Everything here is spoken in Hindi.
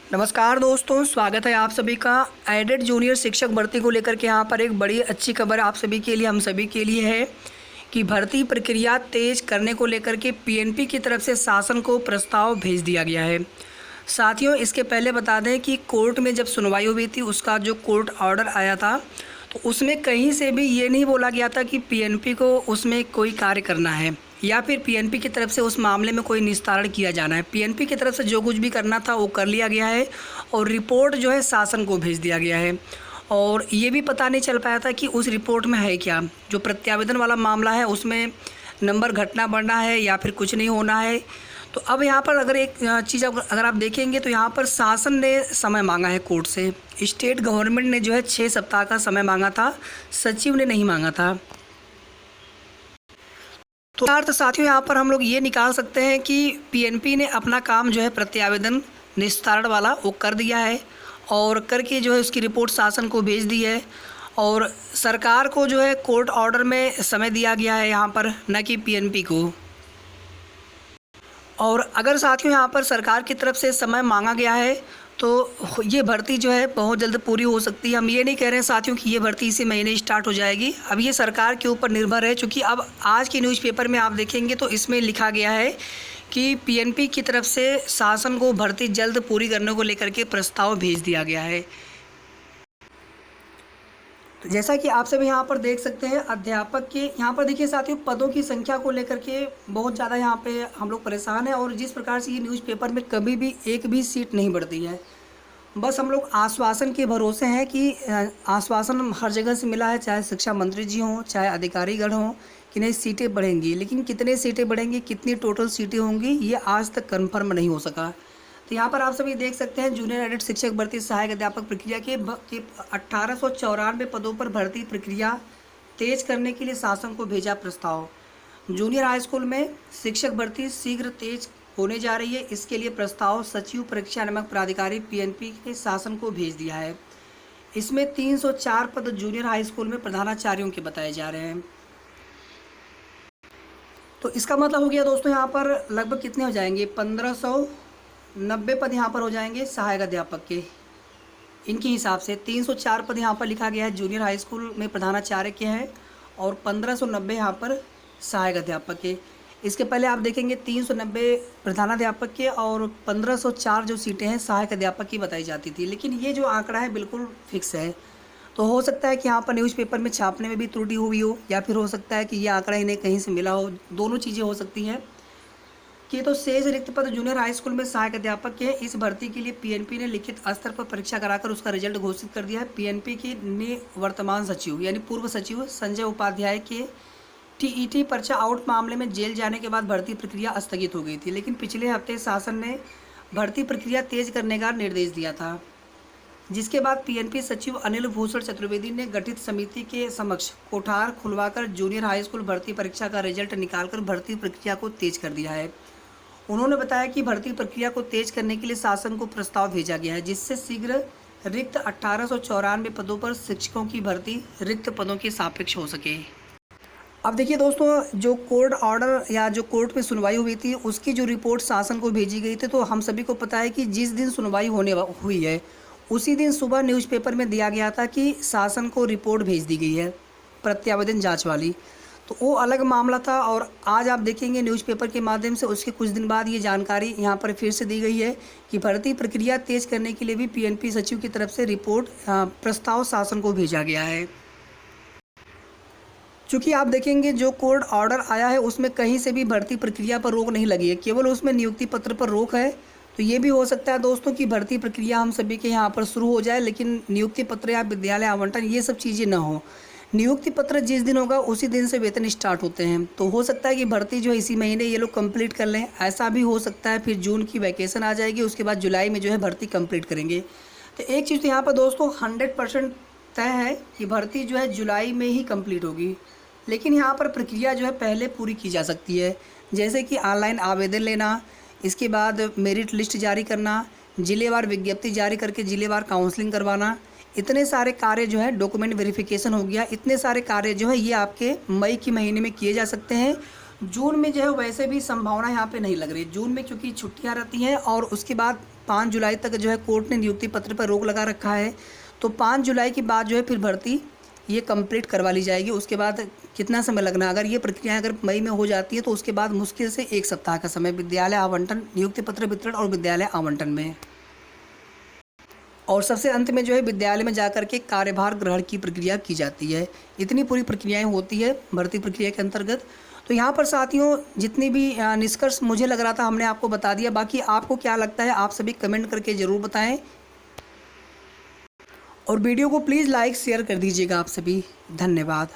नमस्कार दोस्तों, स्वागत है आप सभी का। एडेड जूनियर शिक्षक भर्ती को लेकर के यहाँ पर एक बड़ी अच्छी खबर आप सभी के लिए, हम सभी के लिए है कि भर्ती प्रक्रिया तेज करने को लेकर के पीएनपी की तरफ से शासन को प्रस्ताव भेज दिया गया है। साथियों, इसके पहले बता दें कि कोर्ट में जब सुनवाई हुई थी, उसका जो कोर्ट ऑर्डर आया था, तो उसमें कहीं से भी ये नहीं बोला गया था कि पीएनपी को उसमें कोई कार्य करना है या फिर पीएनपी की तरफ से उस मामले में कोई निस्तारण किया जाना है। पीएनपी की तरफ से जो कुछ भी करना था वो कर लिया गया है और रिपोर्ट जो है शासन को भेज दिया गया है। और ये भी पता नहीं चल पाया था कि उस रिपोर्ट में है क्या। जो प्रत्यावेदन वाला मामला है उसमें नंबर घटना बढ़ना है या फिर कुछ नहीं होना है। तो अब यहाँ पर अगर एक चीज़ अगर आप देखेंगे तो यहाँ पर शासन ने समय मांगा है कोर्ट से। स्टेट गवर्नमेंट ने जो है 6 सप्ताह का समय मांगा था, सचिव ने नहीं मांगा था। तो अर्थ साथियों, यहाँ पर हम लोग ये निकाल सकते हैं कि पीएनपी ने अपना काम जो है प्रत्यावेदन निस्तारण वाला वो कर दिया है और करके जो है उसकी रिपोर्ट शासन को भेज दी है। और सरकार को जो है कोर्ट ऑर्डर में समय दिया गया है यहाँ पर, न कि पीएनपी को। और अगर साथियों यहाँ पर सरकार की तरफ से समय मांगा गया है तो ये भर्ती जो है बहुत जल्द पूरी हो सकती है। हम ये नहीं कह रहे हैं साथियों कि ये भर्ती इसी महीने स्टार्ट हो जाएगी। अब ये सरकार के ऊपर निर्भर है, क्योंकि अब आज के न्यूज़पेपर में आप देखेंगे तो इसमें लिखा गया है कि पीएनपी की तरफ से शासन को भर्ती जल्द पूरी करने को लेकर के प्रस्ताव भेज दिया गया है। तो जैसा कि आप सभी यहाँ पर देख सकते हैं, अध्यापक के यहाँ पर देखिए साथियों, पदों की संख्या को लेकर के बहुत ज़्यादा यहाँ पे हम लोग परेशान हैं। और जिस प्रकार से ये न्यूज़पेपर में कभी भी एक भी सीट नहीं बढ़ती है, बस हम लोग आश्वासन के भरोसे हैं कि आश्वासन हर जगह से मिला है, चाहे शिक्षा मंत्री जी हों, चाहे अधिकारीगण हों, कि नहीं सीटें बढ़ेंगी। लेकिन कितने सीटें बढ़ेंगी, कितनी टोटल सीटें होंगी, ये आज तक कन्फर्म नहीं हो सका। तो यहाँ पर आप सभी देख सकते हैं, जूनियर एडेड शिक्षक भर्ती सहायक अध्यापक प्रक्रिया के 1894 पदों पर भर्ती प्रक्रिया तेज करने के लिए शासन को भेजा प्रस्ताव। जूनियर हाई स्कूल में शिक्षक भर्ती शीघ्र तेज होने जा रही है। इसके लिए प्रस्ताव सचिव परीक्षा नामक प्राधिकारी पीएनपी के शासन को भेज दिया है। इसमें 304 पद जूनियर हाई स्कूल में प्रधानाचार्यों के बताए जा रहे हैं। तो इसका मतलब हो गया दोस्तों, यहाँ पर लगभग कितने हो जाएंगे, 1590 पद यहाँ पर हो जाएंगे सहायक अध्यापक के। इनके हिसाब से 304 पद यहाँ पर लिखा गया है जूनियर हाई स्कूल में प्रधानाचार्य के हैं और 1590 यहाँ पर सहायक अध्यापक के। इसके पहले आप देखेंगे 390 प्रधानाध्यापक के और 1504 जो सीटें हैं सहायक अध्यापक की बताई जाती थी। लेकिन ये जो आंकड़ा है बिल्कुल फिक्स है। तो हो सकता है कि यहाँ पर न्यूज़पेपर में छापने में भी त्रुटि हुई हो, या फिर हो सकता है कि ये आंकड़ा इन्हें कहीं से मिला हो। दोनों चीज़ें हो सकती हैं। कि तो शेष रिक्त पद जूनियर हाई स्कूल में सहायक अध्यापक के इस भर्ती के लिए पीएनपी ने लिखित स्तर पर परीक्षा कराकर उसका रिजल्ट घोषित कर दिया है। पीएनपी के निवर्तमान सचिव यानी पूर्व सचिव संजय उपाध्याय के टीईटी पर्चा आउट मामले में जेल जाने के बाद भर्ती प्रक्रिया स्थगित हो गई थी। लेकिन पिछले हफ्ते शासन ने भर्ती प्रक्रिया तेज करने का निर्देश दिया था, जिसके बाद पीएनपी सचिव अनिल भूषण चतुर्वेदी ने गठित समिति के समक्ष कोठार खुलवाकर जूनियर हाई स्कूल भर्ती परीक्षा का रिजल्ट निकालकर भर्ती प्रक्रिया को तेज कर दिया है। उन्होंने बताया कि भर्ती प्रक्रिया को तेज करने के लिए शासन को प्रस्ताव भेजा गया है, जिससे शीघ्र रिक्त 1894 पदों पर शिक्षकों की भर्ती रिक्त पदों के सापेक्ष हो सके। अब देखिए दोस्तों, जो कोर्ट ऑर्डर या जो कोर्ट में सुनवाई हुई थी उसकी जो रिपोर्ट शासन को भेजी गई थी, तो हम सभी को पता है कि जिस दिन सुनवाई हुई है उसी दिन सुबह न्यूज़पेपर में दिया गया था कि शासन को रिपोर्ट भेज दी गई है प्रत्यावेदन जांच वाली। तो वो अलग मामला था। और आज आप देखेंगे न्यूज़पेपर के माध्यम से उसके कुछ दिन बाद ये जानकारी यहाँ पर फिर से दी गई है कि भर्ती प्रक्रिया तेज करने के लिए भी पीएनपी सचिव की तरफ से रिपोर्ट प्रस्ताव शासन को भेजा गया है। चूँकि आप देखेंगे जो कोर्ट ऑर्डर आया है उसमें कहीं से भी भर्ती प्रक्रिया पर रोक नहीं लगी है, केवल उसमें नियुक्ति पत्र पर रोक है। तो ये भी हो सकता है दोस्तों कि भर्ती प्रक्रिया हम सभी के यहाँ पर शुरू हो जाए, लेकिन नियुक्ति पत्र या विद्यालय आवंटन ये सब चीज़ें ना हो। नियुक्ति पत्र जिस दिन होगा उसी दिन से वेतन स्टार्ट होते हैं। तो हो सकता है कि भर्ती जो है इसी महीने ये लोग कंप्लीट कर लें, ऐसा भी हो सकता है। फिर जून की वैकेशन आ जाएगी, उसके बाद जुलाई में जो है भर्ती कंप्लीट करेंगे। तो एक चीज़ तो यहाँ पर दोस्तों 100% तय है कि भर्ती जो है जुलाई में ही कंप्लीट होगी। लेकिन यहाँ पर प्रक्रिया जो है पहले पूरी की जा सकती है, जैसे कि ऑनलाइन आवेदन लेना, इसके बाद मेरिट लिस्ट जारी करना, जिलेवार विज्ञप्ति जारी करके जिलेवार काउंसलिंग करवाना। इतने सारे कार्य जो है, डॉक्यूमेंट वेरिफिकेशन हो गया, इतने सारे कार्य जो है ये आपके मई के महीने में किए जा सकते हैं। जून में जो है वैसे भी संभावना यहाँ पे नहीं लग रही। जून में क्योंकि छुट्टियाँ रहती हैं और उसके बाद 5 जुलाई तक जो है कोर्ट ने नियुक्ति पत्र पर रोक लगा रखा है। तो 5 जुलाई के बाद जो है फिर भर्ती ये कंप्लीट करवा ली जाएगी। उसके बाद कितना समय लगना, अगर ये प्रक्रिया अगर मई में हो जाती है तो उसके बाद मुश्किल से 1 सप्ताह का समय विद्यालय आवंटन, नियुक्ति पत्र वितरण और विद्यालय आवंटन में। और सबसे अंत में जो है विद्यालय में जाकर के कार्यभार ग्रहण की प्रक्रिया की जाती है। इतनी पूरी प्रक्रियाएं होती है भर्ती प्रक्रिया के अंतर्गत। तो यहाँ पर साथियों जितनी भी निष्कर्ष मुझे लग रहा था हमने आपको बता दिया। बाकी आपको क्या लगता है आप सभी कमेंट करके ज़रूर बताएं, और वीडियो को प्लीज़ लाइक शेयर कर दीजिएगा आप सभी। धन्यवाद।